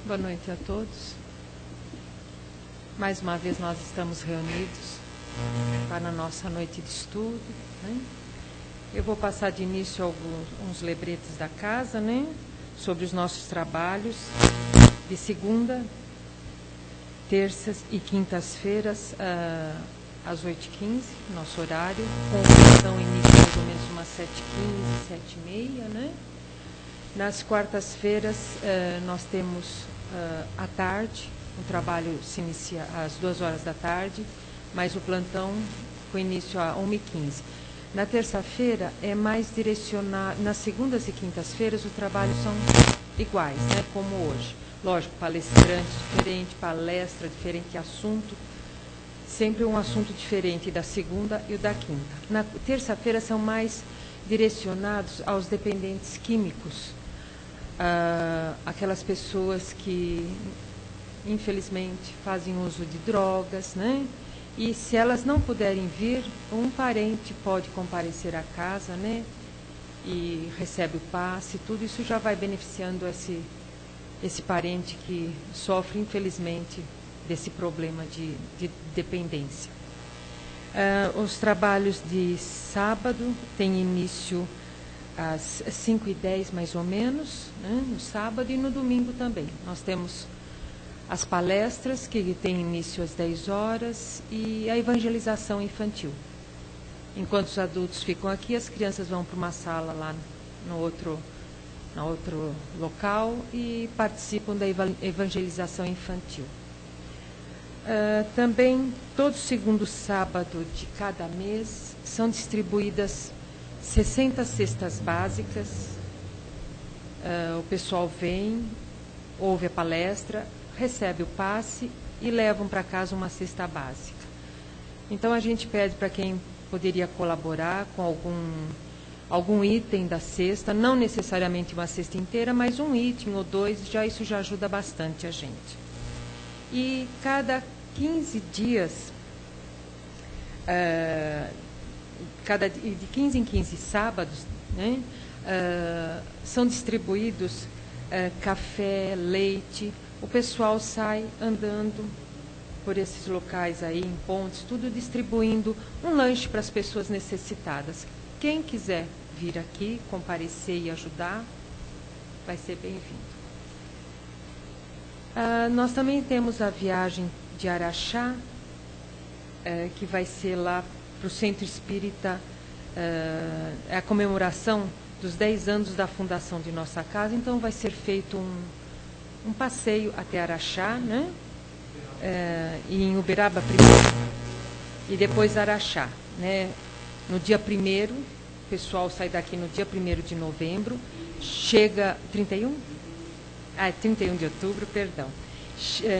Boa noite a todos. Mais uma vez nós estamos reunidos para a nossa noite de estudo, né? Eu vou passar de início alguns lembretes da casa, né? Sobre os nossos trabalhos de segunda, terças e quintas-feiras às 8h15, nosso horário, com oração início mais ou menos umas 7h15, 7h30, né? Nas quartas-feiras nós temos à tarde, o trabalho se inicia às 2h da tarde, mas o plantão com início a 1h15. Na terça-feira é mais direcionado, nas segundas e quintas-feiras o trabalho são iguais, né, como hoje. Lógico, palestrante diferente, palestra diferente, assunto, sempre um assunto diferente da segunda e o da quinta. Na terça-feira são mais direcionados aos dependentes químicos, aquelas pessoas que infelizmente fazem uso de drogas, né? E se elas não puderem vir, um parente pode comparecer à casa, né? E recebe o passe, tudo isso já vai beneficiando esse parente que sofre infelizmente desse problema de dependência. Os trabalhos de sábado têm início às 5h10 mais ou menos, né? No sábado e no domingo também. Nós temos as palestras, que têm início às 10h, e a evangelização infantil. Enquanto os adultos ficam aqui, as crianças vão para uma sala lá no outro local e participam da evangelização infantil. Também, todo segundo sábado de cada mês, são distribuídas 60 cestas básicas. O pessoal vem, ouve a palestra, recebe o passe e levam para casa uma cesta básica. Então a gente pede para quem poderia colaborar com algum item da cesta, não necessariamente uma cesta inteira, mas um item ou dois, isso já ajuda bastante a gente. E cada 15 dias, de 15 em 15 sábados, né, são distribuídos café, leite. O pessoal sai andando por esses locais aí, em pontes, tudo distribuindo um lanche para as pessoas necessitadas. Quem quiser vir aqui, comparecer e ajudar, vai ser bem-vindo. Nós também temos a viagem de Araxá, que vai ser lá para o Centro Espírita, a comemoração dos 10 anos da fundação de nossa casa, então vai ser feito um passeio até Araxá, né? E em Uberaba primeiro, e depois Araxá, né? No dia 1º, o pessoal sai daqui no dia 1º de novembro, chega 31? 31 de outubro, perdão.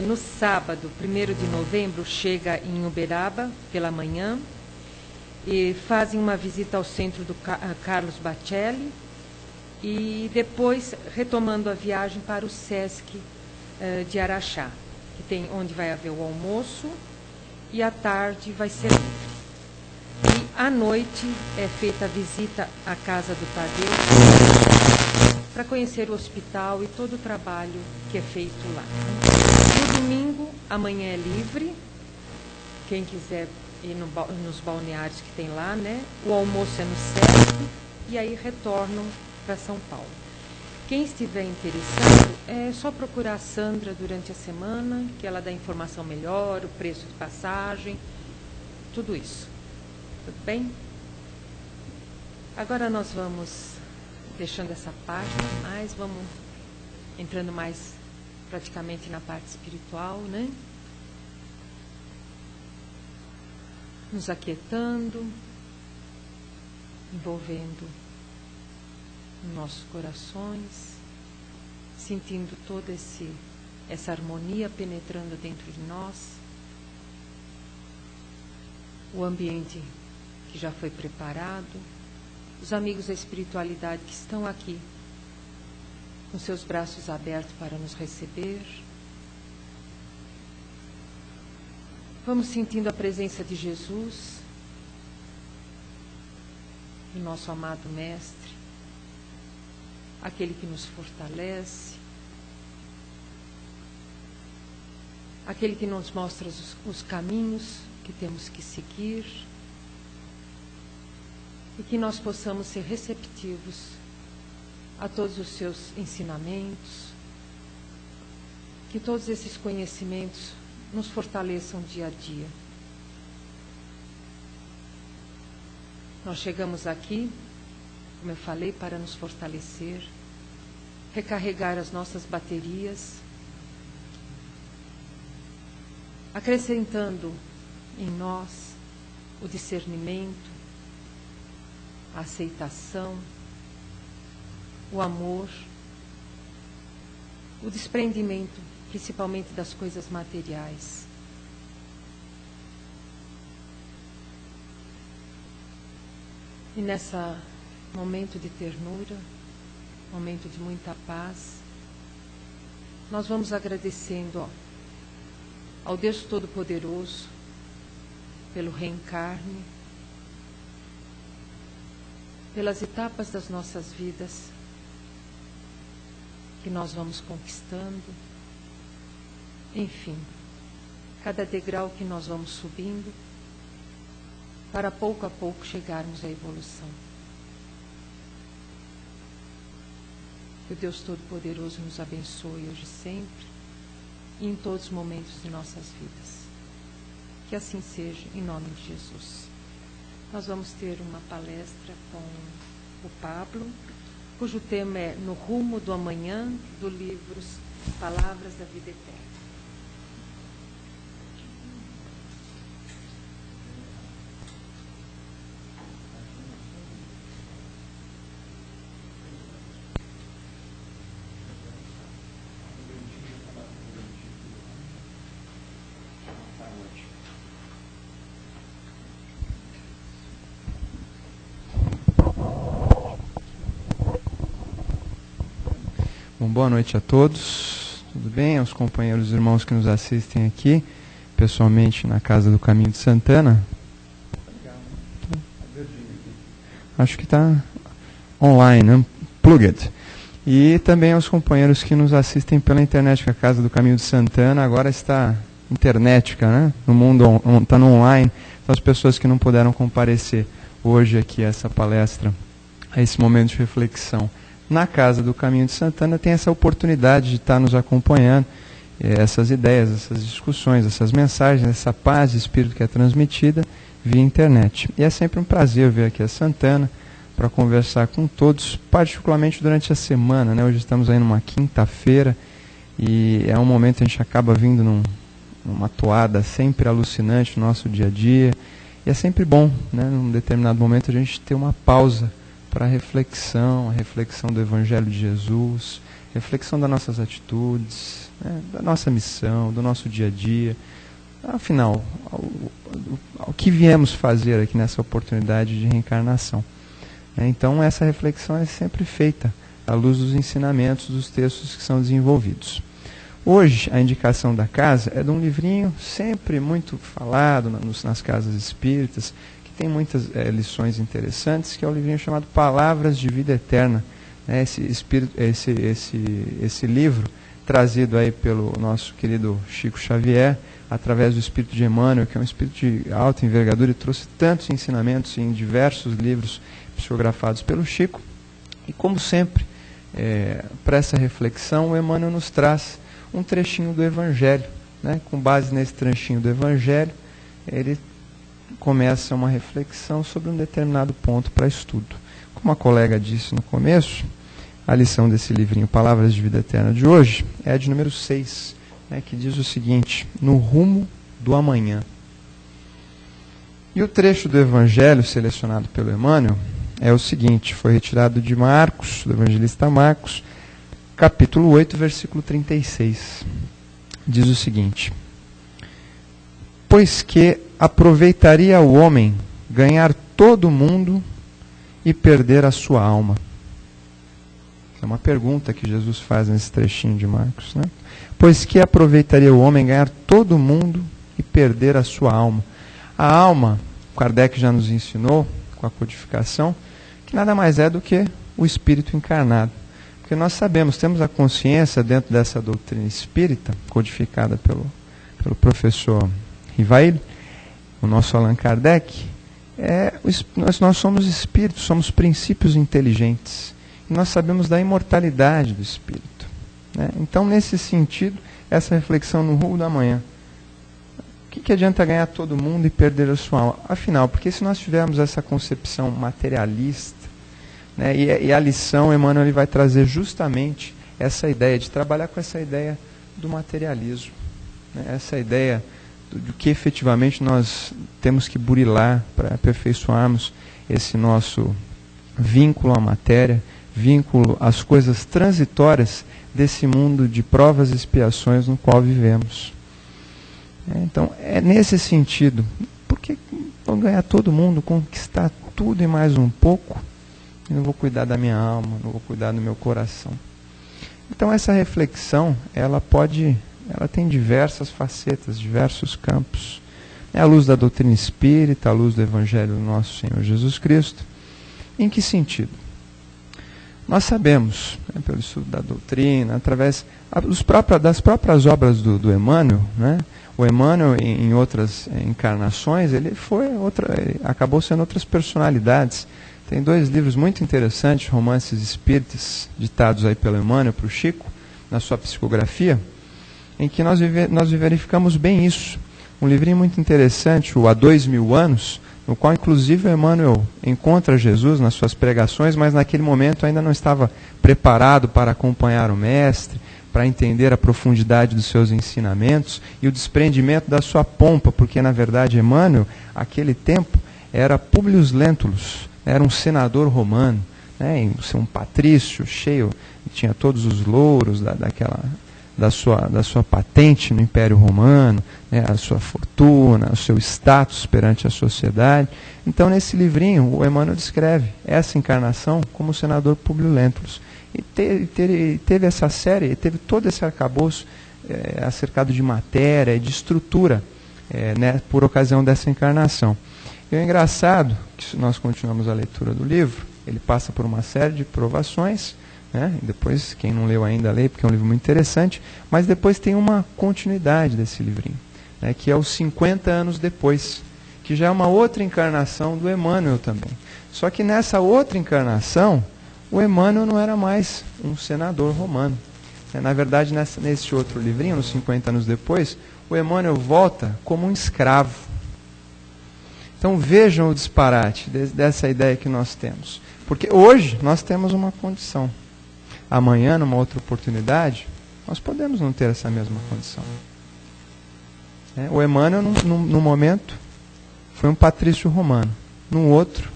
No sábado, 1º de novembro, chega em Uberaba pela manhã e fazem uma visita ao centro do Carlos Bacelli e depois retomando a viagem para o Sesc de Araxá, que tem, onde vai haver o almoço e à tarde vai ser livre. E à noite é feita a visita à casa do Tadeu para conhecer o hospital e todo o trabalho que é feito lá. No domingo, amanhã é livre, quem quiser ir nos balneários que tem lá, né? O almoço é no Sesc e aí retornam para São Paulo. Quem estiver interessado, é só procurar a Sandra durante a semana, que ela dá informação melhor, o preço de passagem, tudo isso. Tudo bem? Agora nós vamos deixando essa parte, mas vamos entrando mais praticamente na parte espiritual, né? Nos aquietando, envolvendo nossos corações, sentindo toda essa harmonia penetrando dentro de nós, o ambiente que já foi preparado, os amigos da espiritualidade que estão aqui, com seus braços abertos para nos receber. Vamos sentindo a presença de Jesus, o nosso amado Mestre, aquele que nos fortalece, aquele que nos mostra os caminhos que temos que seguir, e que nós possamos ser receptivos a todos os seus ensinamentos, que todos esses conhecimentos nos fortaleçam dia a dia. Nós chegamos aqui, como eu falei, para nos fortalecer, recarregar as nossas baterias, acrescentando em nós o discernimento, a aceitação, o amor, o desprendimento, principalmente das coisas materiais. E nesse momento de ternura, momento de muita paz, nós vamos agradecendo ao Deus Todo-Poderoso pelo reencarne, pelas etapas das nossas vidas que nós vamos conquistando, enfim, cada degrau que nós vamos subindo, para pouco a pouco chegarmos à evolução. Que o Deus Todo-Poderoso nos abençoe hoje e sempre, e em todos os momentos de nossas vidas. Que assim seja, em nome de Jesus. Nós vamos ter uma palestra com o Pablo, cujo tema é No Rumo do Amanhã, do livro Palavras da Vida Eterna. Bom, boa noite a todos, tudo bem? Aos companheiros e irmãos que nos assistem aqui, pessoalmente na Casa do Caminho de Santana. Acho que está online, unplugged. E também aos companheiros que nos assistem pela internet, que a Casa do Caminho de Santana agora está internetica, né? No mundo, está no online. Então, as pessoas que não puderam comparecer hoje aqui a essa palestra, a esse momento de reflexão, na Casa do Caminho de Santana, tem essa oportunidade de estar nos acompanhando, essas ideias, essas discussões, essas mensagens, essa paz de espírito que é transmitida via internet. E é sempre um prazer vir aqui a Santana para conversar com todos, particularmente durante a semana, né? Hoje estamos aí numa quinta-feira e é um momento que a gente acaba vindo numa toada sempre alucinante no nosso dia a dia. E é sempre bom, né? Num determinado momento, a gente ter uma pausa para a reflexão do Evangelho de Jesus, reflexão das nossas atitudes, né, da nossa missão, do nosso dia a dia. Afinal, ao que viemos fazer aqui nessa oportunidade de reencarnação. Então, essa reflexão é sempre feita à luz dos ensinamentos dos textos que são desenvolvidos. Hoje, a indicação da casa é de um livrinho sempre muito falado nas casas espíritas, tem muitas lições interessantes, que é um livrinho chamado Palavras de Vida Eterna. Esse livro, trazido aí pelo nosso querido Chico Xavier, através do Espírito de Emmanuel, que é um espírito de alta envergadura e trouxe tantos ensinamentos em diversos livros psicografados pelo Chico. E como sempre, para essa reflexão, o Emmanuel nos traz um trechinho do Evangelho. Né? Com base nesse trechinho do Evangelho, ele começa uma reflexão sobre um determinado ponto para estudo. Como a colega disse no começo, a lição desse livrinho Palavras de Vida Eterna de hoje é a de número 6, que diz o seguinte: No rumo do amanhã. E o trecho do Evangelho selecionado pelo Emmanuel é o seguinte, foi retirado de Marcos, do evangelista Marcos, capítulo 8, versículo 36. Diz o seguinte: Pois que aproveitaria o homem ganhar todo o mundo e perder a sua alma? É uma pergunta que Jesus faz nesse trechinho de Marcos, né? Pois que aproveitaria o homem ganhar todo o mundo e perder a sua alma? A alma, Kardec já nos ensinou, com a codificação, que nada mais é do que o espírito encarnado. Porque nós sabemos, temos a consciência dentro dessa doutrina espírita, codificada pelo professor Rivail, o nosso Allan Kardec, nós somos espíritos, somos princípios inteligentes. E nós sabemos da imortalidade do espírito, né? Então, nesse sentido, essa reflexão no rumo da manhã. O que adianta ganhar todo mundo e perder a sua alma? Afinal, porque se nós tivermos essa concepção materialista, né, e a lição, Emmanuel, ele vai trazer justamente essa ideia, de trabalhar com essa ideia do materialismo, né, essa ideia do que efetivamente nós temos que burilar para aperfeiçoarmos esse nosso vínculo à matéria, vínculo às coisas transitórias desse mundo de provas e expiações no qual vivemos. Então, é nesse sentido, porque vou ganhar todo mundo, conquistar tudo e mais um pouco, e não vou cuidar da minha alma, não vou cuidar do meu coração. Então, essa reflexão, ela tem diversas facetas, diversos campos. É a luz da doutrina espírita, a luz do Evangelho do nosso Senhor Jesus Cristo. Em que sentido? Nós sabemos, né, pelo estudo da doutrina, através das próprias obras do Emmanuel, né? O Emmanuel, em outras encarnações, ele acabou sendo outras personalidades. Tem 2 livros muito interessantes, Romances Espíritas, ditados aí pelo Emmanuel para o Chico, na sua psicografia, em que nós verificamos bem isso. Um livrinho muito interessante, o Há 2000 Anos, no qual inclusive o Emmanuel encontra Jesus nas suas pregações, mas naquele momento ainda não estava preparado para acompanhar o Mestre, para entender a profundidade dos seus ensinamentos e o desprendimento da sua pompa, porque na verdade Emmanuel, aquele tempo, era Publius Lentulus, era um senador romano, né, um patrício cheio, tinha todos os louros da sua patente no Império Romano, né, a sua fortuna, o seu status perante a sociedade. Então, nesse livrinho, o Emmanuel descreve essa encarnação como o senador Publio Lentulus. E teve essa série, teve todo esse arcabouço acercado de matéria e de estrutura, né, por ocasião dessa encarnação. E o engraçado, que se nós continuamos a leitura do livro, ele passa por uma série de provações, né? E depois, quem não leu ainda, lê, porque é um livro muito interessante, mas depois tem uma continuidade desse livrinho, né, que é os 50 anos depois, que já é uma outra encarnação do Emmanuel também. Só que nessa outra encarnação, o Emmanuel não era mais um senador romano. Na verdade, nesse outro livrinho, nos 50 anos depois, o Emmanuel volta como um escravo. Então vejam o disparate dessa ideia que nós temos. Porque hoje nós temos uma condição. Amanhã, numa outra oportunidade, nós podemos não ter essa mesma condição. O Emmanuel, num momento, foi um patrício romano. Num outro,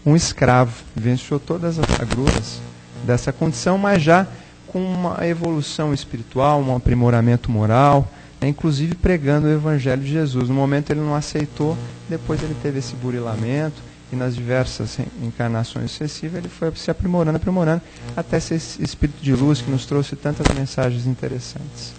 um escravo. Venceu todas as agruras dessa condição, mas já com uma evolução espiritual, um aprimoramento moral, inclusive pregando o Evangelho de Jesus. No momento ele não aceitou, depois ele teve esse burilamento, e nas diversas encarnações sucessivas ele foi se aprimorando, até ser esse espírito de luz que nos trouxe tantas mensagens interessantes.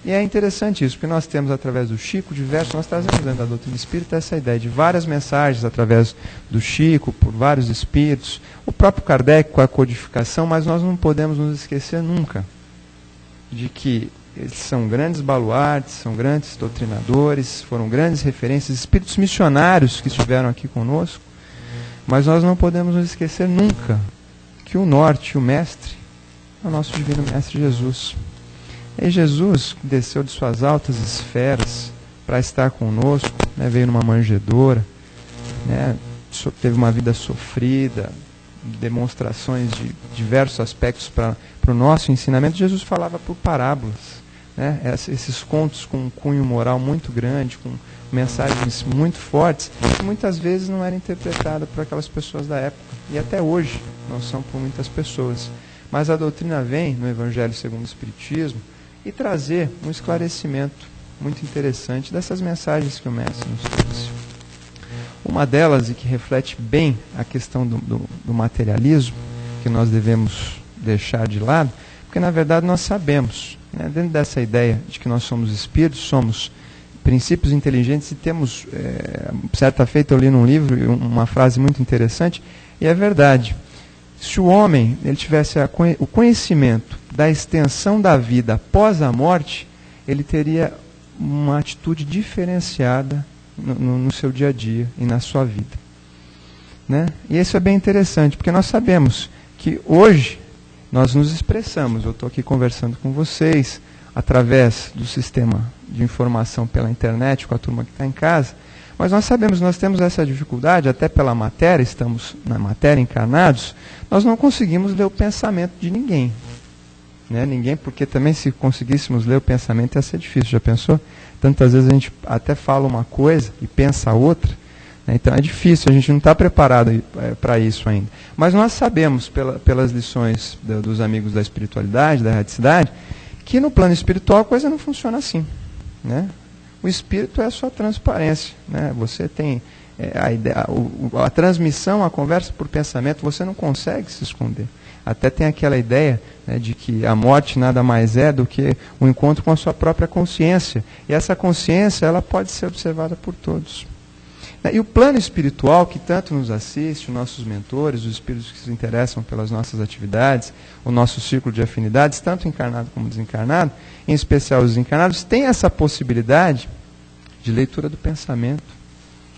E é interessante isso, porque nós temos através do Chico nós trazemos dentro da doutrina espírita essa ideia de várias mensagens através do Chico, por vários espíritos, o próprio Kardec com a codificação, mas nós não podemos nos esquecer nunca de que eles são grandes baluartes, são grandes doutrinadores, foram grandes referências, espíritos missionários que estiveram aqui conosco, mas nós não podemos nos esquecer nunca que o norte, o mestre, é o nosso divino mestre Jesus. E Jesus desceu de suas altas esferas para estar conosco, né, veio numa manjedoura, né, teve uma vida sofrida, demonstrações de diversos aspectos para o nosso ensinamento. Jesus falava por parábolas, né, esses contos com um cunho moral muito grande, com mensagens muito fortes, que muitas vezes não eram interpretadas por aquelas pessoas da época, e até hoje não são por muitas pessoas. Mas a doutrina vem, no Evangelho segundo o Espiritismo, e trazer um esclarecimento muito interessante dessas mensagens que o Mestre nos trouxe. Uma delas, e que reflete bem a questão do materialismo, que nós devemos deixar de lado, porque na verdade nós sabemos, né, dentro dessa ideia de que nós somos espíritos, somos princípios inteligentes, e temos, certa feita eu li num livro uma frase muito interessante, e é verdade. Se o homem ele tivesse o conhecimento da extensão da vida após a morte, ele teria uma atitude diferenciada no seu dia a dia e na sua vida. Né? E isso é bem interessante, porque nós sabemos que hoje nós nos expressamos. Eu estou aqui conversando com vocês através do sistema de informação pela internet, com a turma que está em casa, mas nós sabemos, nós temos essa dificuldade, até pela matéria, estamos na matéria encarnados, nós não conseguimos ler o pensamento de ninguém. Né? Ninguém, porque também se conseguíssemos ler o pensamento ia ser difícil, já pensou? Tantas vezes a gente até fala uma coisa e pensa outra, né? Então é difícil, a gente não está preparado para isso ainda. Mas nós sabemos, pelas lições dos amigos da espiritualidade, da erraticidade, que no plano espiritual a coisa não funciona assim. Né? O espírito é a sua transparência. Né? Você tem a transmissão, a conversa por pensamento, você não consegue se esconder. Até tem aquela ideia, né, de que a morte nada mais é do que o encontro com a sua própria consciência. E essa consciência ela pode ser observada por todos. E o plano espiritual que tanto nos assiste, os nossos mentores, os espíritos que se interessam pelas nossas atividades, o nosso círculo de afinidades, tanto encarnado como desencarnado, em especial os desencarnados, tem essa possibilidade de leitura do pensamento,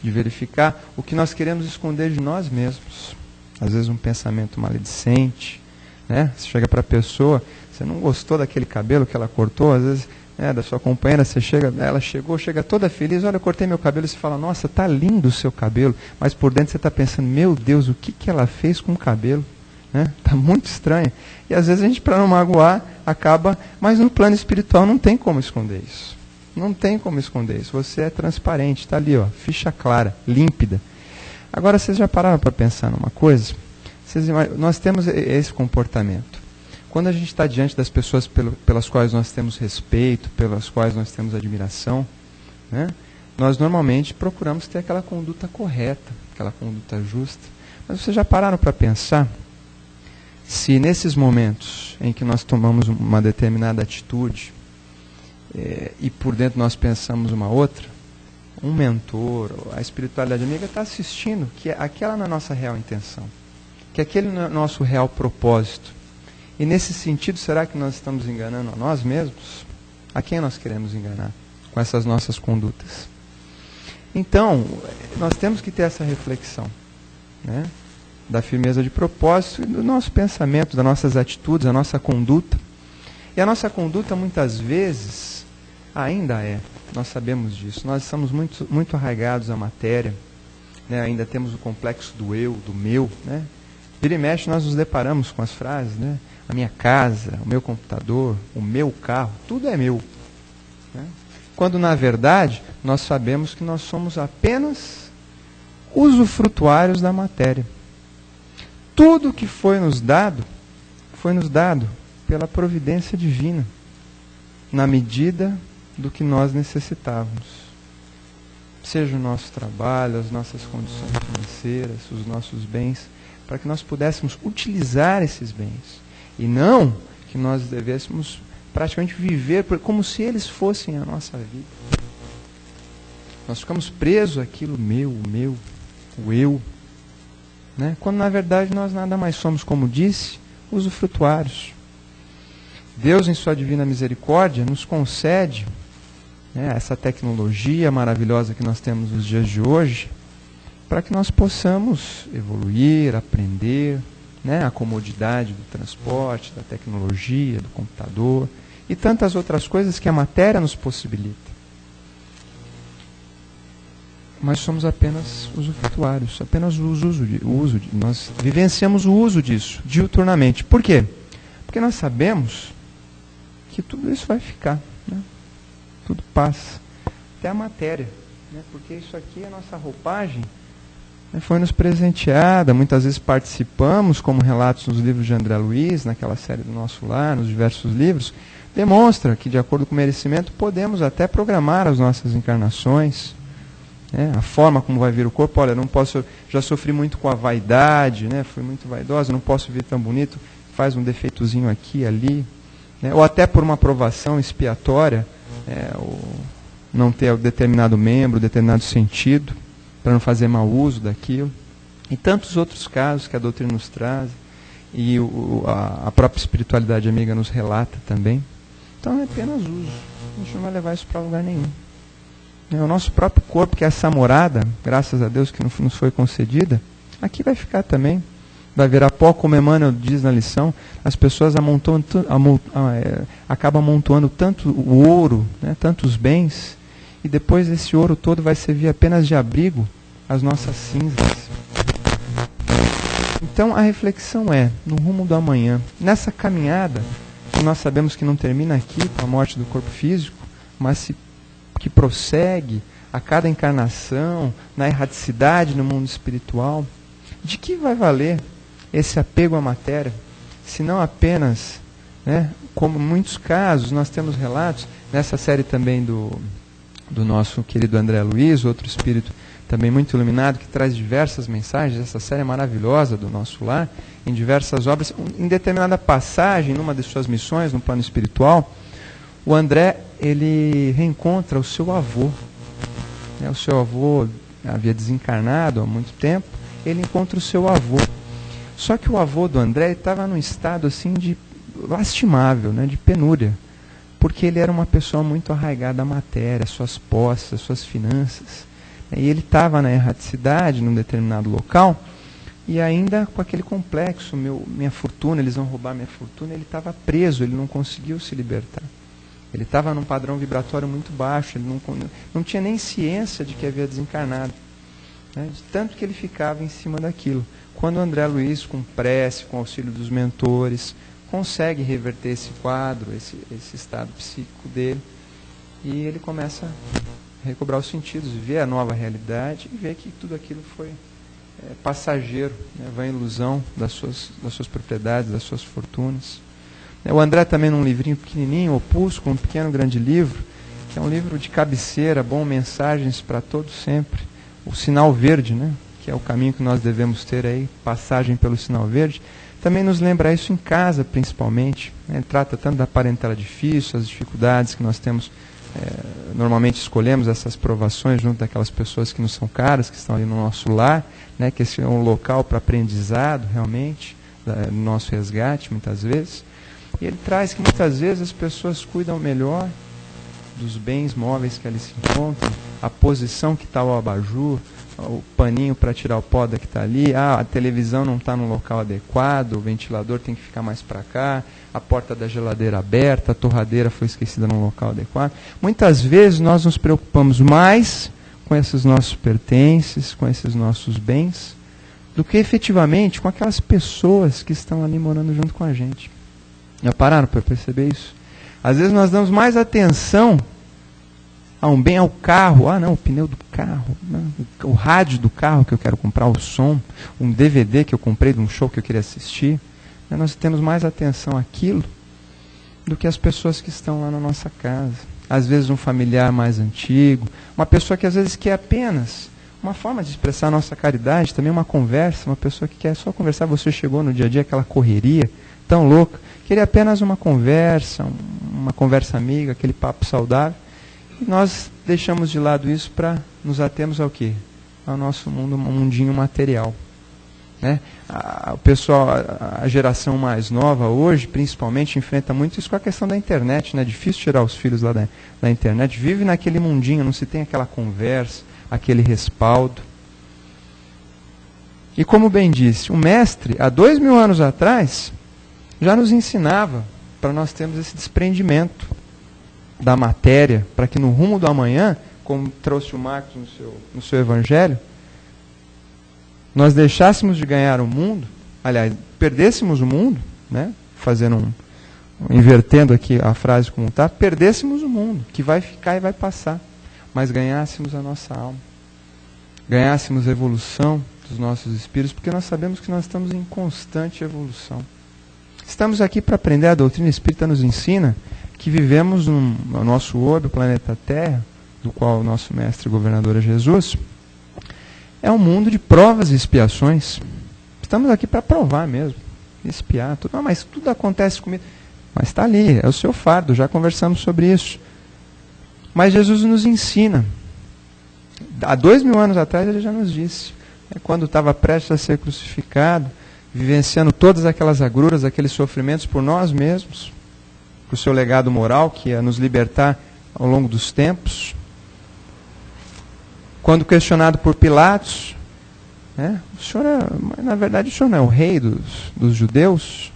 de verificar o que nós queremos esconder de nós mesmos. Às vezes um pensamento maledicente, né? Você chega para a pessoa, você não gostou daquele cabelo que ela cortou, às vezes, da sua companheira, ela chega toda feliz, olha, eu cortei meu cabelo, e você fala, nossa, tá lindo o seu cabelo, mas por dentro você está pensando, meu Deus, o que ela fez com o cabelo? Né? Tá muito estranho. E às vezes a gente, para não magoar, acaba, mas no plano espiritual não tem como esconder isso. Não tem como esconder isso. Você é transparente, está ali, ó, ficha clara, límpida. Agora, vocês já pararam para pensar numa coisa? Nós temos esse comportamento. Quando a gente está diante das pessoas pelas quais nós temos respeito, pelas quais nós temos admiração, né, nós normalmente procuramos ter aquela conduta correta, aquela conduta justa. Mas vocês já pararam para pensar se nesses momentos em que nós tomamos uma determinada atitude e por dentro nós pensamos uma outra, um mentor, a espiritualidade amiga está assistindo que aquela não é a nossa real intenção, que aquele não é o nosso real propósito. E nesse sentido, será que nós estamos enganando a nós mesmos? A quem nós queremos enganar com essas nossas condutas? Então, nós temos que ter essa reflexão, né, da firmeza de propósito e do nosso pensamento, das nossas atitudes, da nossa conduta. E a nossa conduta, muitas vezes, ainda nós sabemos disso, nós estamos muito arraigados à matéria, né, ainda temos o complexo do eu, do meu, né? Vira e mexe, nós nos deparamos com as frases, né? A minha casa, o meu computador, o meu carro, tudo é meu. Né? Quando, na verdade, nós sabemos que nós somos apenas usufrutuários da matéria. Tudo que foi nos dado pela providência divina, na medida do que nós necessitávamos. Seja o nosso trabalho, as nossas condições financeiras, os nossos bens, para que nós pudéssemos utilizar esses bens. E não que nós devêssemos praticamente viver como se eles fossem a nossa vida. Nós ficamos presos àquilo o meu, o eu. Né? Quando na verdade nós nada mais somos, como disse, usufrutuários. Deus, em sua divina misericórdia, nos concede, né, essa tecnologia maravilhosa que nós temos nos dias de hoje, para que nós possamos evoluir, aprender, né, a comodidade do transporte, da tecnologia, do computador e tantas outras coisas que a matéria nos possibilita. Mas somos apenas usufrutuários, apenas nós vivenciamos o uso disso diuturnamente. Por quê? Porque nós sabemos que tudo isso vai ficar, né? Tudo passa, até a matéria, né? Porque isso aqui é a nossa roupagem, foi nos presenteada, muitas vezes participamos, como relatos nos livros de André Luiz, naquela série do Nosso Lar, nos diversos livros, demonstra que, de acordo com o merecimento, podemos até programar as nossas encarnações, né? A forma como vai vir o corpo, olha, não posso, já sofri muito com a vaidade, né? Fui muito vaidosa, não posso vir tão bonito, faz um defeitozinho aqui, ali, né? Ou até por uma aprovação expiatória, ou não ter determinado membro, determinado sentido, para não fazer mau uso daquilo, e tantos outros casos que a doutrina nos traz, e a própria espiritualidade amiga nos relata também. Então é apenas uso. a gente não vai levar isso para lugar nenhum. O nosso próprio corpo, que é essa morada, graças a Deus que nos foi concedida, aqui vai ficar também. Vai virar pó, como Emmanuel diz na lição. As pessoas acabam amontoando tanto o ouro, né, tantos bens, e depois esse ouro todo vai servir apenas de abrigo às nossas cinzas. Então a reflexão é, no rumo do amanhã, nessa caminhada, que nós sabemos que não termina aqui com a morte do corpo físico, mas que prossegue a cada encarnação, na erraticidade no mundo espiritual, de que vai valer esse apego à matéria, se não apenas, né, como em muitos casos, nós temos relatos, nessa série também do nosso querido André Luiz, outro espírito também muito iluminado, que traz diversas mensagens, essa série é maravilhosa do Nosso Lar, em diversas obras, em determinada passagem, numa de suas missões, no plano espiritual, o André, ele reencontra o seu avô. O seu avô havia desencarnado há muito tempo, ele encontra o seu avô. Só que o avô do André estava num estado assim de lastimável, né, de penúria, porque ele era uma pessoa muito arraigada à matéria, às suas posses, às suas finanças. E ele estava na erraticidade, num determinado local, e ainda com aquele complexo, minha fortuna, eles vão roubar minha fortuna, ele estava preso, ele não conseguiu se libertar. Ele estava num padrão vibratório muito baixo, ele não tinha nem ciência de que havia desencarnado, né, de tanto que ele ficava em cima daquilo. Quando o André Luiz, com prece, com auxílio dos mentores, consegue reverter esse quadro, esse estado psíquico dele, e ele começa a recobrar os sentidos, ver a nova realidade e ver que tudo aquilo foi passageiro, né, vai em ilusão das suas propriedades, das suas fortunas. O André também num livrinho pequenininho, Opúsculo, um pequeno grande livro, que é um livro de cabeceira, bom, mensagens para todos sempre, o sinal verde, né, que é o caminho que nós devemos ter aí, passagem pelo sinal verde, também nos lembra isso em casa, principalmente. Ele trata tanto da parentela difícil, as dificuldades que nós temos, normalmente escolhemos essas provações junto daquelas pessoas que nos são caras, que estão ali no nosso lar, né, que esse é um local para aprendizado, realmente, no nosso resgate, muitas vezes. E ele traz que muitas vezes as pessoas cuidam melhor dos bens móveis que ali se encontram, a posição que está o abajur, o paninho para tirar o pó que está ali, a televisão não está no local adequado, o ventilador tem que ficar mais para cá, a porta da geladeira aberta, a torradeira foi esquecida no local adequado. Muitas vezes nós nos preocupamos mais com esses nossos pertences, com esses nossos bens, do que efetivamente com aquelas pessoas que estão ali morando junto com a gente. Já pararam para perceber isso? Às vezes nós damos mais atenção a um bem, ao carro, o pneu do carro, o rádio do carro que eu quero comprar, o som, um DVD que eu comprei de um show que eu queria assistir. Nós temos mais atenção àquilo do que as pessoas que estão lá na nossa casa. Às vezes um familiar mais antigo, uma pessoa que às vezes quer apenas uma forma de expressar a nossa caridade, também uma conversa, uma pessoa que quer só conversar, você chegou no dia a dia, aquela correria tão louca, queria apenas uma conversa amiga, aquele papo saudável. E nós deixamos de lado isso para nos atermos ao quê? Ao nosso mundo, um mundinho material. Né? O pessoal, a geração mais nova hoje, principalmente, enfrenta muito isso com a questão da internet. Né? É difícil tirar os filhos lá da internet. Vive naquele mundinho, não se tem aquela conversa, aquele respaldo. E como bem disse, o mestre, há 2000 anos atrás, já nos ensinava para nós termos esse desprendimento da matéria, para que no rumo do amanhã, como trouxe o Marcos no seu evangelho, nós deixássemos de ganhar o mundo, aliás, perdêssemos o mundo, né, invertendo aqui a frase como está, perdêssemos o mundo, que vai ficar e vai passar, mas ganhássemos a nossa alma, ganhássemos a evolução dos nossos espíritos, porque nós sabemos que nós estamos em constante evolução. Estamos aqui para aprender, a doutrina espírita nos ensina que vivemos no nosso orbe, o planeta Terra, do qual o nosso mestre e governador é Jesus, é um mundo de provas e expiações. Estamos aqui para provar mesmo, expiar. Tudo. Mas tudo acontece comigo. Mas está ali, é o seu fardo, já conversamos sobre isso. Mas Jesus nos ensina. Há 2000 anos atrás ele já nos disse, quando estava prestes a ser crucificado, vivenciando todas aquelas agruras, aqueles sofrimentos por nós mesmos, para o seu legado moral, que ia nos libertar ao longo dos tempos. Quando questionado por Pilatos, né, o senhor na verdade o senhor não é o rei dos judeus?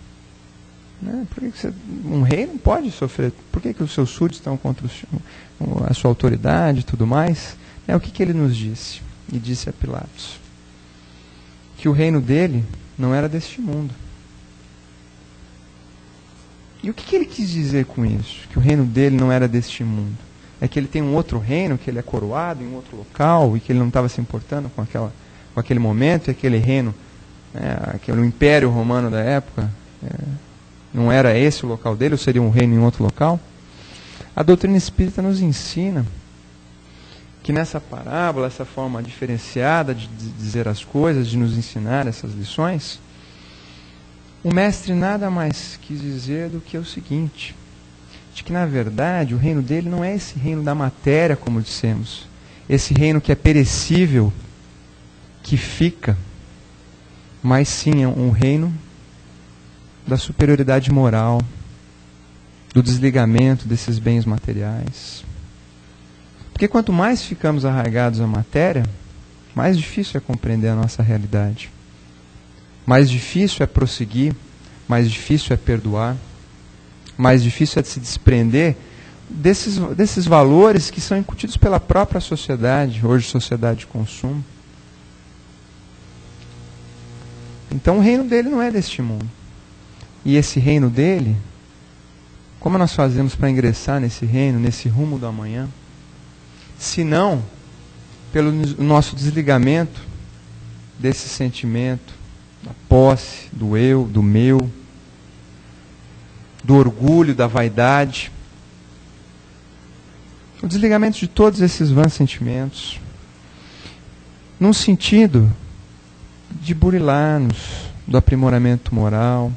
Né? Por que um rei não pode sofrer? Por que os seus súditos estão contra a sua autoridade e tudo mais? O que ele nos disse? E disse a Pilatos que o reino dele não era deste mundo. E o que ele quis dizer com isso? Que o reino dele não era deste mundo. É que ele tem um outro reino, que ele é coroado em um outro local, e que ele não estava se importando com aquele momento, e aquele reino, aquele império romano da época, não era esse o local dele, ou seria um reino em outro local? A doutrina espírita nos ensina que nessa parábola, essa forma diferenciada de dizer as coisas, de nos ensinar essas lições, o mestre nada mais quis dizer do que o seguinte: de que na verdade o reino dele não é esse reino da matéria, como dissemos, esse reino que é perecível, que fica, mas sim é um reino da superioridade moral, do desligamento desses bens materiais. Porque quanto mais ficamos arraigados à matéria, mais difícil é compreender a nossa realidade. Mais difícil é prosseguir, mais difícil é perdoar, mais difícil é de se desprender desses valores que são incutidos pela própria sociedade, hoje sociedade de consumo. Então o reino dele não é deste mundo. E esse reino dele, como nós fazemos para ingressar nesse reino, nesse rumo do amanhã? Se não pelo nosso desligamento desse sentimento, da posse, do eu, do meu, do orgulho, da vaidade, o desligamento de todos esses vãs sentimentos, num sentido de burilar-nos do aprimoramento moral,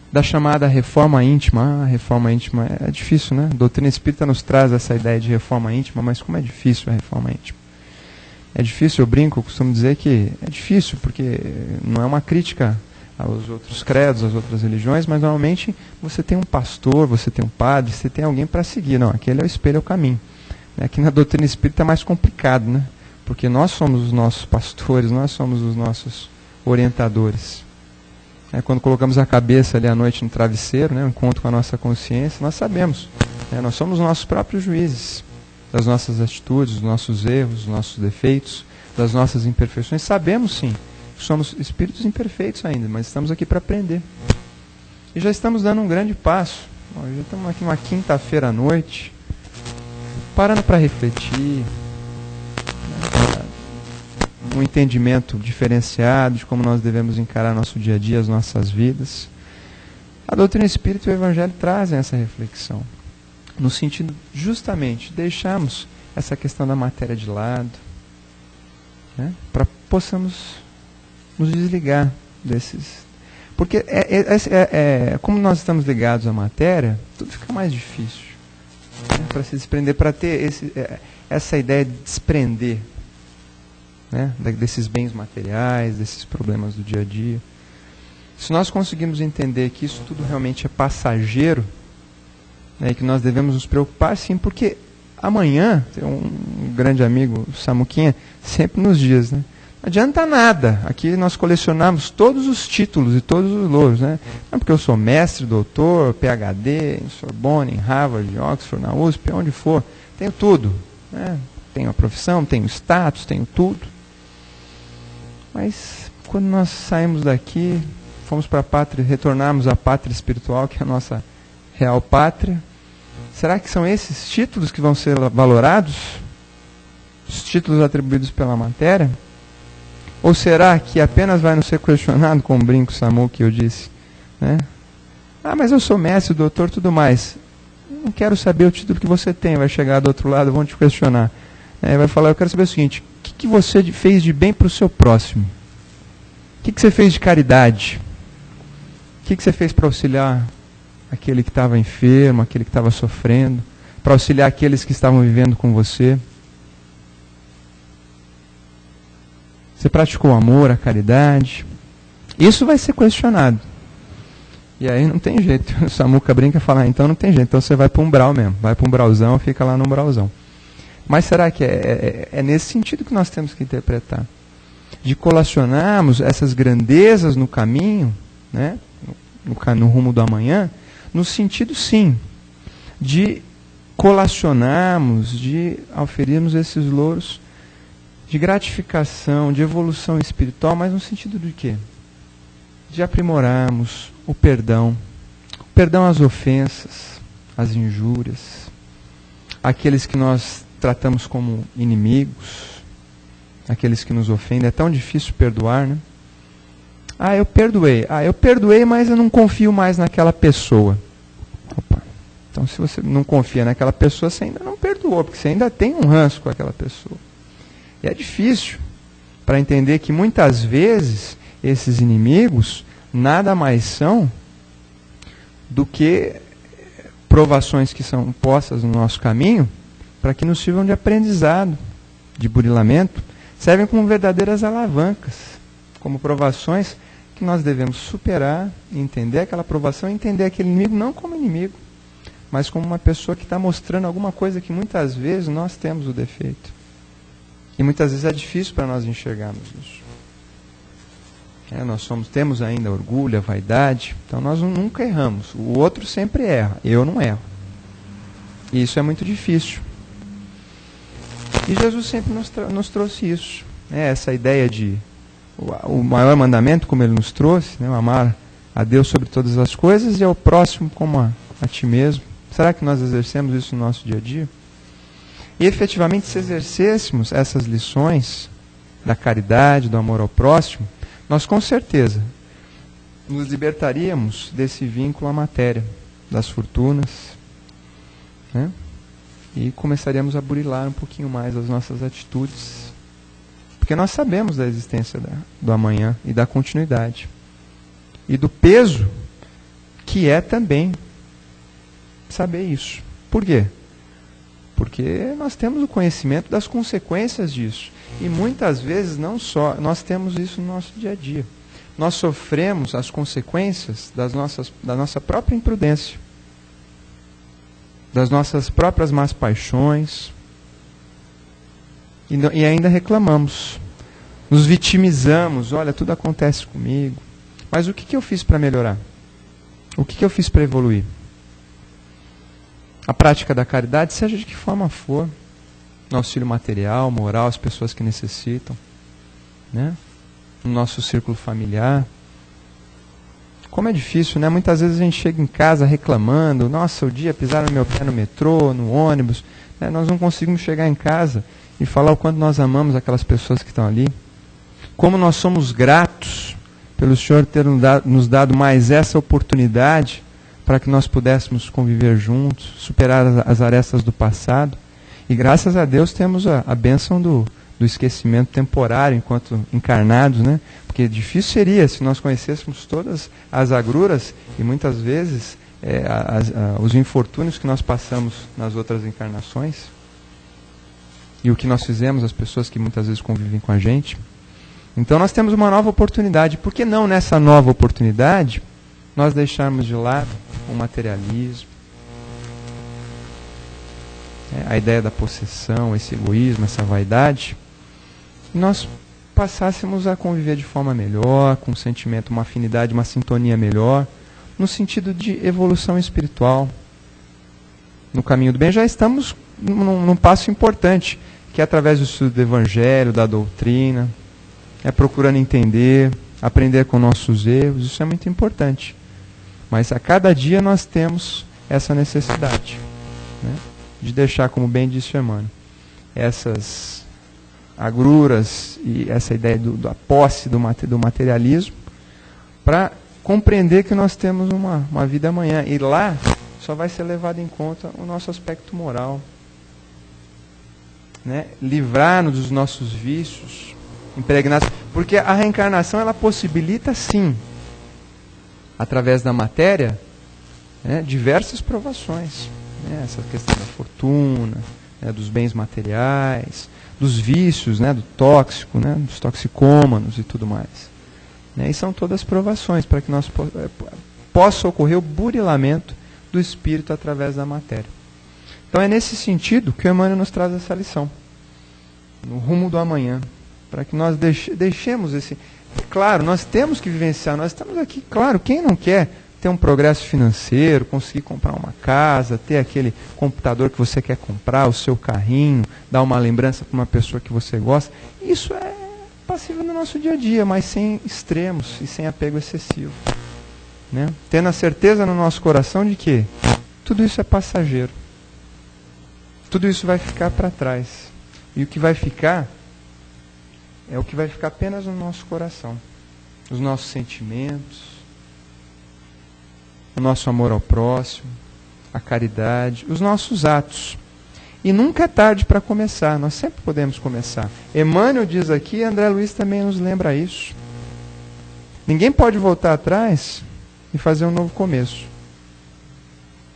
da chamada reforma íntima. Reforma íntima é difícil, né? A doutrina espírita nos traz essa ideia de reforma íntima, mas como é difícil a reforma íntima? É difícil, eu brinco, eu costumo dizer que é difícil, porque não é uma crítica aos outros credos, às outras religiões, mas normalmente você tem um pastor, você tem um padre, você tem alguém para seguir. Não, aquele é o espelho, é o caminho. Aqui na doutrina espírita é mais complicado, né? Porque nós somos os nossos pastores, nós somos os nossos orientadores. Quando colocamos a cabeça ali à noite no travesseiro, né, um encontro com a nossa consciência, nós sabemos, nós somos os nossos próprios juízes das nossas atitudes, dos nossos erros, dos nossos defeitos, das nossas imperfeições. Sabemos sim que somos espíritos imperfeitos ainda, mas estamos aqui para aprender. E já estamos dando um grande passo. Já estamos aqui numa quinta-feira à noite, parando para refletir, um entendimento diferenciado de como nós devemos encarar nosso dia a dia, as nossas vidas. A doutrina espírita e o Evangelho trazem essa reflexão, no sentido justamente de deixarmos essa questão da matéria de lado, né, para possamos nos desligar desses. Porque como nós estamos ligados à matéria, tudo fica mais difícil, né, para se desprender, para ter essa ideia de desprender, né, desses bens materiais, desses problemas do dia a dia. Se nós conseguirmos entender que isso tudo realmente é passageiro, né, e que nós devemos nos preocupar sim, porque amanhã, tem um grande amigo, o Samuquinha, sempre nos diz, né, não adianta nada, aqui nós colecionamos todos os títulos e todos os louros, né, não porque eu sou mestre, doutor, PhD, em Sorbonne, em Harvard, em Oxford, na USP, onde for, tenho tudo, né, tenho a profissão, tenho status, tenho tudo. Mas quando nós saímos daqui, fomos para a pátria, retornarmos à pátria espiritual, que é a nossa real pátria, será que são esses títulos que vão ser valorados? Os títulos atribuídos pela matéria? Ou será que apenas vai nos ser questionado com o brinco Samu que eu disse, né? Mas eu sou mestre, doutor, tudo mais. Não quero saber o título que você tem, vai chegar do outro lado, vão te questionar. Vai falar, eu quero saber o seguinte: o que você fez de bem para o seu próximo? O que você fez de caridade? O que você fez para auxiliar aquele que estava enfermo, aquele que estava sofrendo, para auxiliar aqueles que estavam vivendo com você? Você praticou o amor, a caridade? Isso vai ser questionado. E aí não tem jeito. O Samuca brinca e fala, então não tem jeito. Então você vai para o umbral mesmo. Vai para o umbralzão, fica lá no umbralzão. Mas será que é nesse sentido que nós temos que interpretar? De colacionarmos essas grandezas no caminho, né, no rumo do amanhã, no sentido, sim, de colacionarmos, de oferirmos esses louros de gratificação, de evolução espiritual, mas no sentido de quê? De aprimorarmos o perdão às ofensas, às injúrias, aqueles que nós tratamos como inimigos, aqueles que nos ofendem. É tão difícil perdoar, né? Eu perdoei, mas eu não confio mais naquela pessoa. Opa. Então, se você não confia naquela pessoa, você ainda não perdoou, porque você ainda tem um ranço com aquela pessoa. E é difícil para entender que muitas vezes esses inimigos nada mais são do que provações que são postas no nosso caminho para que nos sirvam de aprendizado, de burilamento, servem como verdadeiras alavancas, como provações que nós devemos superar, entender aquela provação, entender aquele inimigo não como inimigo, mas como uma pessoa que está mostrando alguma coisa que muitas vezes nós temos o defeito. E muitas vezes é difícil para nós enxergarmos isso. Nós temos ainda orgulho, a vaidade, então nós nunca erramos. O outro sempre erra, eu não erro. E isso é muito difícil. E Jesus sempre nos trouxe isso. Essa ideia de o maior mandamento, como ele nos trouxe, amar a Deus sobre todas as coisas e ao próximo como a ti mesmo. Será que nós exercemos isso no nosso dia a dia? E efetivamente, se exercêssemos essas lições da caridade, do amor ao próximo, nós com certeza nos libertaríamos desse vínculo à matéria, das fortunas, né? E começaríamos a burilar um pouquinho mais as nossas atitudes, porque nós sabemos da existência do amanhã e da continuidade, e do peso que é também saber isso. Por quê? Porque nós temos o conhecimento das consequências disso. E muitas vezes não só, nós temos isso no nosso dia a dia. Nós sofremos as consequências da nossa própria imprudência, das nossas próprias más paixões, e ainda reclamamos. Nos vitimizamos, olha, tudo acontece comigo. Mas o que eu fiz para melhorar? O que eu fiz para evoluir? A prática da caridade, seja de que forma for, no auxílio material, moral, as pessoas que necessitam, né? No nosso círculo familiar. Como é difícil, né? Muitas vezes a gente chega em casa reclamando, nossa, o dia pisaram no meu pé no metrô, no ônibus, né? Nós não conseguimos chegar em casa e falar o quanto nós amamos aquelas pessoas que estão ali. Como nós somos gratos pelo Senhor ter nos dado mais essa oportunidade para que nós pudéssemos conviver juntos, superar as arestas do passado. E graças a Deus temos a bênção do esquecimento temporário enquanto encarnados, né? Porque difícil seria se nós conhecêssemos todas as agruras e muitas vezes os infortúnios que nós passamos nas outras encarnações e o que nós fizemos, as pessoas que muitas vezes convivem com a gente. Então nós temos uma nova oportunidade. Por que não nessa nova oportunidade nós deixarmos de lado o materialismo, a ideia da possessão, esse egoísmo, essa vaidade, e nós passássemos a conviver de forma melhor, com um sentimento, uma afinidade, uma sintonia melhor, no sentido de evolução espiritual, no caminho do bem. Já estamos num passo importante, que é através do estudo do Evangelho, da doutrina, procurando entender, aprender com nossos erros. Isso é muito importante. Mas a cada dia nós temos essa necessidade, né, de deixar, como bem disse Emmanuel, essas agruras e essa ideia da posse do materialismo, para compreender que nós temos uma vida amanhã. E lá só vai ser levado em conta o nosso aspecto moral, né, livrar-nos dos nossos vícios, impregnados. Porque a reencarnação, ela possibilita, sim, através da matéria, né, diversas provações. Né, essa questão da fortuna, né, dos bens materiais, dos vícios, né, do tóxico, né, dos toxicômanos e tudo mais. Né, e são todas provações para que nós possa ocorrer o burilamento do espírito através da matéria. Então é nesse sentido que o Emmanuel nos traz essa lição, no rumo do amanhã, para que nós deixemos esse... Claro, nós temos que vivenciar, nós estamos aqui, claro, quem não quer ter um progresso financeiro, conseguir comprar uma casa, ter aquele computador que você quer comprar, o seu carrinho, dar uma lembrança para uma pessoa que você gosta, isso é passível no nosso dia a dia, mas sem extremos e sem apego excessivo. Né? Tendo a certeza no nosso coração de que tudo isso é passageiro. Tudo isso vai ficar para trás. E o que vai ficar é o que vai ficar apenas no nosso coração. Os nossos sentimentos, o nosso amor ao próximo, a caridade, os nossos atos. E nunca é tarde para começar, nós sempre podemos começar. Emmanuel diz aqui, André Luiz também nos lembra isso. Ninguém pode voltar atrás e fazer um novo começo.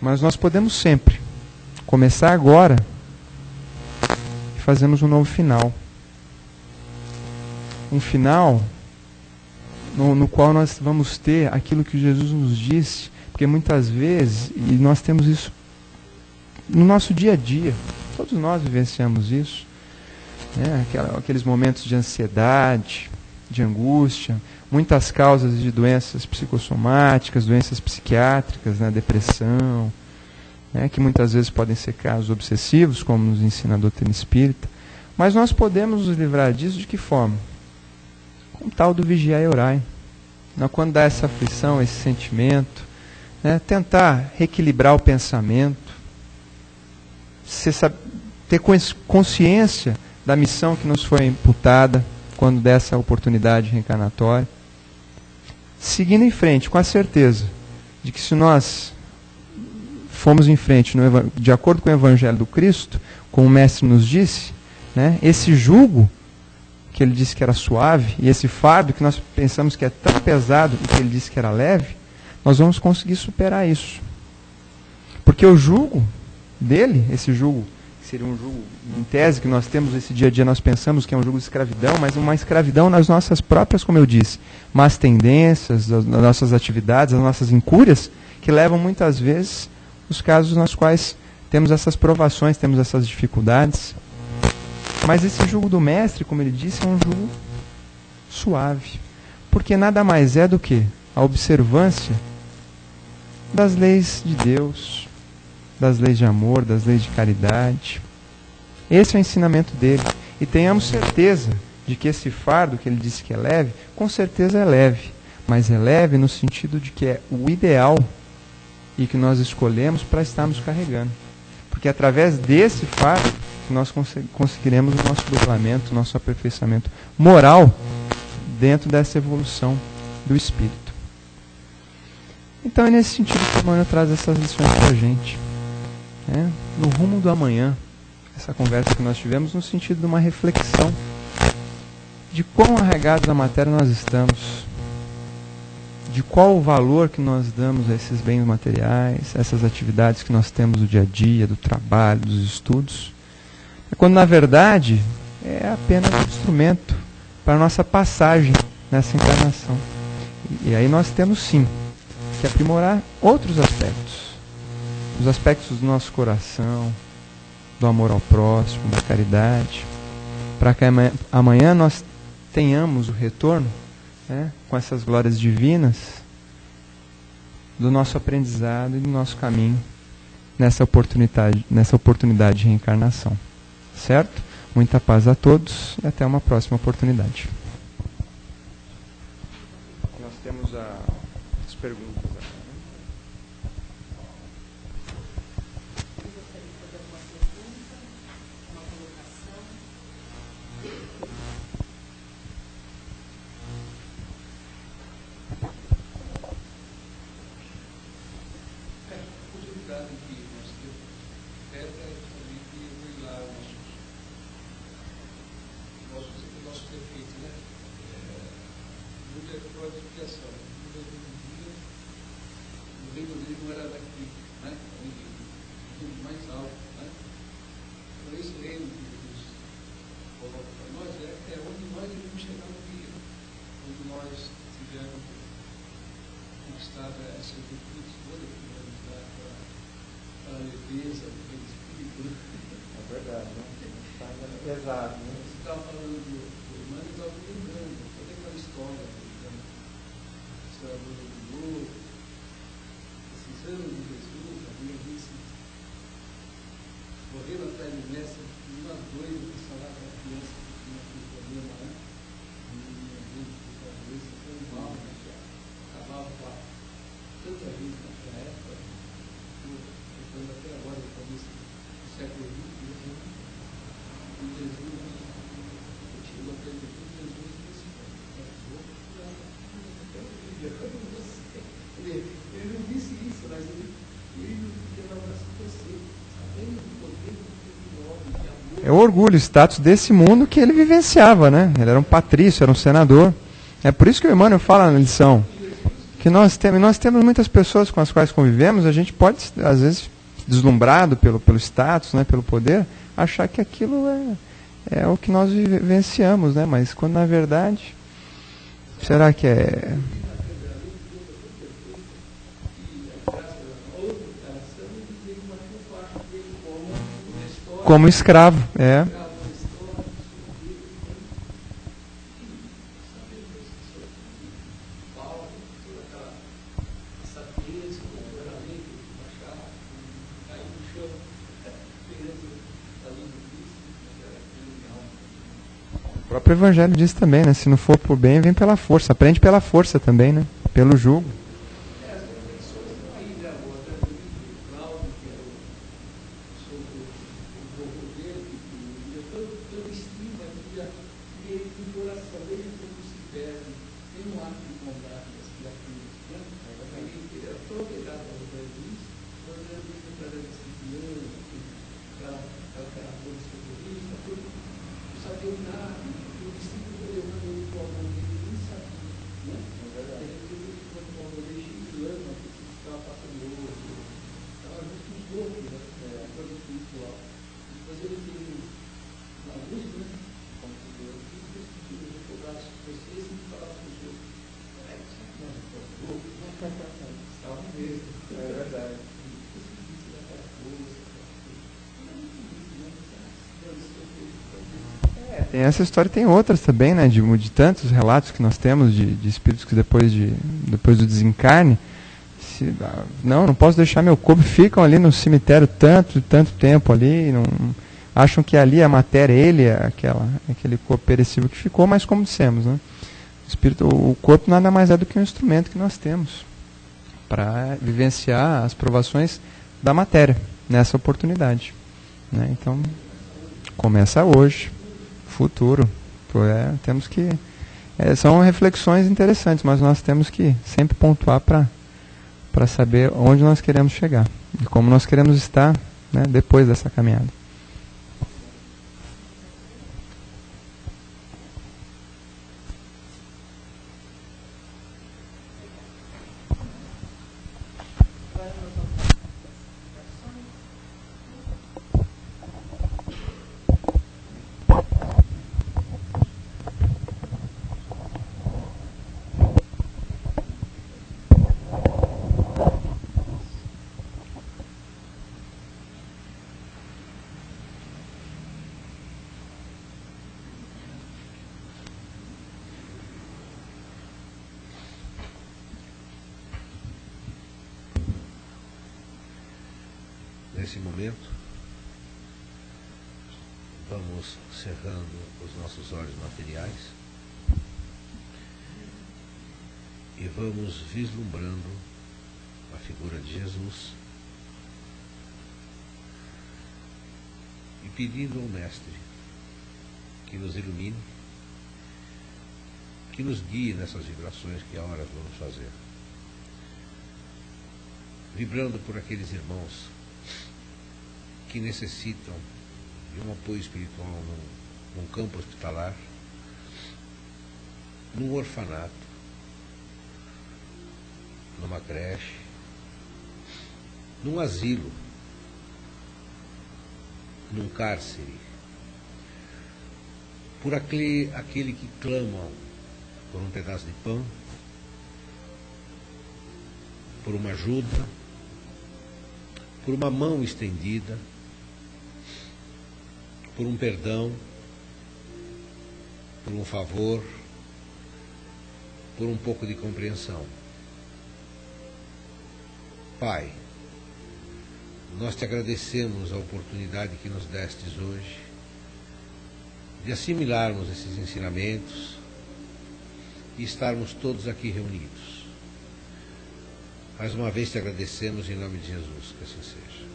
Mas nós podemos sempre começar agora e fazermos um novo final. Um final no qual nós vamos ter aquilo que Jesus nos disse, porque muitas vezes, e nós temos isso no nosso dia a dia, todos nós vivenciamos isso, né? Aqueles momentos de ansiedade, de angústia, muitas causas de doenças psicossomáticas, doenças psiquiátricas, né? Depressão, né? Que muitas vezes podem ser casos obsessivos, como nos ensina a doutrina espírita, mas nós podemos nos livrar disso de que forma? Com o tal do vigiar e orar. Quando dá essa aflição, esse sentimento, né? Tentar reequilibrar o pensamento, ter consciência da missão que nos foi imputada quando dessa oportunidade reencarnatória, seguindo em frente com a certeza de que se nós formos em frente de acordo com o Evangelho do Cristo, como o Mestre nos disse, né, esse jugo que ele disse que era suave e esse fardo que nós pensamos que é tão pesado e que ele disse que era leve, nós vamos conseguir superar isso. Porque o jugo dele, esse jugo, que seria um jugo, em tese, que nós temos esse dia a dia, nós pensamos que é um jugo de escravidão, mas uma escravidão nas nossas próprias, como eu disse, más tendências, das nossas atividades, das nossas incúrias, que levam muitas vezes os casos nos quais temos essas provações, temos essas dificuldades. Mas esse jugo do Mestre, como ele disse, é um jugo suave, porque nada mais é do que a observância das leis de Deus, das leis de amor, das leis de caridade. Esse é o ensinamento dele. E tenhamos certeza de que esse fardo que ele disse que é leve, com certeza é leve. Mas é leve no sentido de que é o ideal e que nós escolhemos para estarmos carregando. Porque através desse fardo nós conseguiremos o nosso burilamento, o nosso aperfeiçoamento moral dentro dessa evolução do espírito. Então é nesse sentido que o Emmanuel traz essas lições para a gente. No rumo do amanhã, essa conversa que nós tivemos no sentido de uma reflexão de quão arraigados à matéria nós estamos, de qual o valor que nós damos a esses bens materiais, essas atividades que nós temos do dia a dia, do trabalho, dos estudos, quando na verdade é apenas um instrumento para a nossa passagem nessa encarnação. E aí nós temos sim que aprimorar outros aspectos. Os aspectos do nosso coração, do amor ao próximo, da caridade, para que amanhã nós tenhamos o retorno, né, com essas glórias divinas do nosso aprendizado e do nosso caminho nessa oportunidade de reencarnação. Certo? Muita paz a todos e até uma próxima oportunidade. Nós temos as perguntas. Nós tivemos conquistado sabe, essa virtude toda que vai nos dar para a leveza daquele espírito. É verdade, né? Exato. Né? Você estava falando do irmão, eu estava lembrando toda aquela história do aluno do novo, esses anos de Jesus, havia visto, correndo atrás do mestre, uma doida que falava com a criança que tinha um problema, né? Foi mal, né? Acabava com tanta gente naquela época, depois até agora, no começo do século XX, e Jesus chegou até Jesus disse: ele não disse isso, mas ele não podia dar um abraço com você, sabendo do poder do homem, de amor. É o orgulho, o status desse mundo que ele vivenciava, né? Ele era um patrício, era um senador. É por isso que o Emmanuel fala na lição que nós temos muitas pessoas com as quais convivemos, a gente pode, às vezes, deslumbrado pelo status, né, pelo poder, achar que aquilo é o que nós vivenciamos, né? Mas quando na verdade, será que é... Como escravo, é. O próprio Evangelho diz também, né? Se não for por bem, vem pela força. Aprende pela força também, né? Pelo jugo. Tem essa história e tem outras também, né? De tantos relatos que nós temos de espíritos que depois do desencarne, não posso deixar meu corpo, ficam ali no cemitério tanto tempo ali, não, acham que ali a matéria, ele é aquele corpo perecível que ficou, mas como dissemos, né? O corpo nada mais é do que um instrumento que nós temos para vivenciar as provações da matéria nessa oportunidade, né? Então, começa hoje, futuro. Temos que... são reflexões interessantes, mas nós temos que sempre pontuar para saber onde nós queremos chegar e como nós queremos estar, né, depois dessa caminhada. Nesse momento, vamos cerrando os nossos olhos materiais e vamos vislumbrando a figura de Jesus e pedindo ao Mestre que nos ilumine, que nos guie nessas vibrações que a hora vamos fazer. Vibrando por aqueles irmãos que necessitam de um apoio espiritual num campo hospitalar, num orfanato, numa creche, num asilo, num cárcere, por aquele que clama por um pedaço de pão, por uma ajuda, por uma mão estendida, por um perdão, por um favor, por um pouco de compreensão. Pai, nós te agradecemos a oportunidade que nos destes hoje de assimilarmos esses ensinamentos e estarmos todos aqui reunidos. Mais uma vez te agradecemos em nome de Jesus, que assim seja.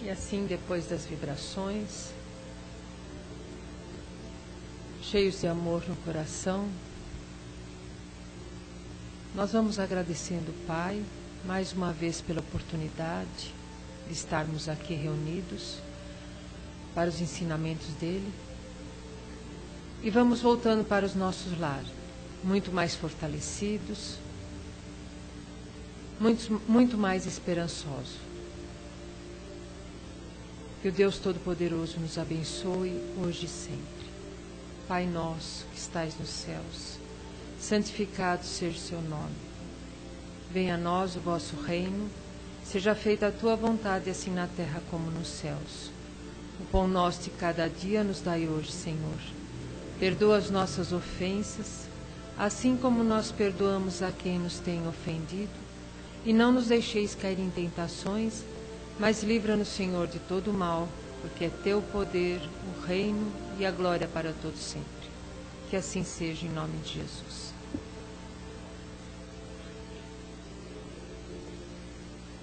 E assim, depois das vibrações, cheios de amor no coração, nós vamos agradecendo o Pai, mais uma vez pela oportunidade de estarmos aqui reunidos para os ensinamentos dele. E vamos voltando para os nossos lares, muito mais fortalecidos, muito mais esperançosos. Que o Deus Todo-Poderoso nos abençoe hoje e sempre. Pai nosso que estais nos céus, santificado seja o seu nome. Venha a nós o vosso reino, seja feita a tua vontade, assim na terra como nos céus. O pão nosso de cada dia nos dai hoje, Senhor. Perdoa as nossas ofensas, assim como nós perdoamos a quem nos tem ofendido. E não nos deixeis cair em tentações, mas livra-nos, Senhor, de todo o mal, porque é teu poder, o reino e a glória para todos sempre. Que assim seja, em nome de Jesus.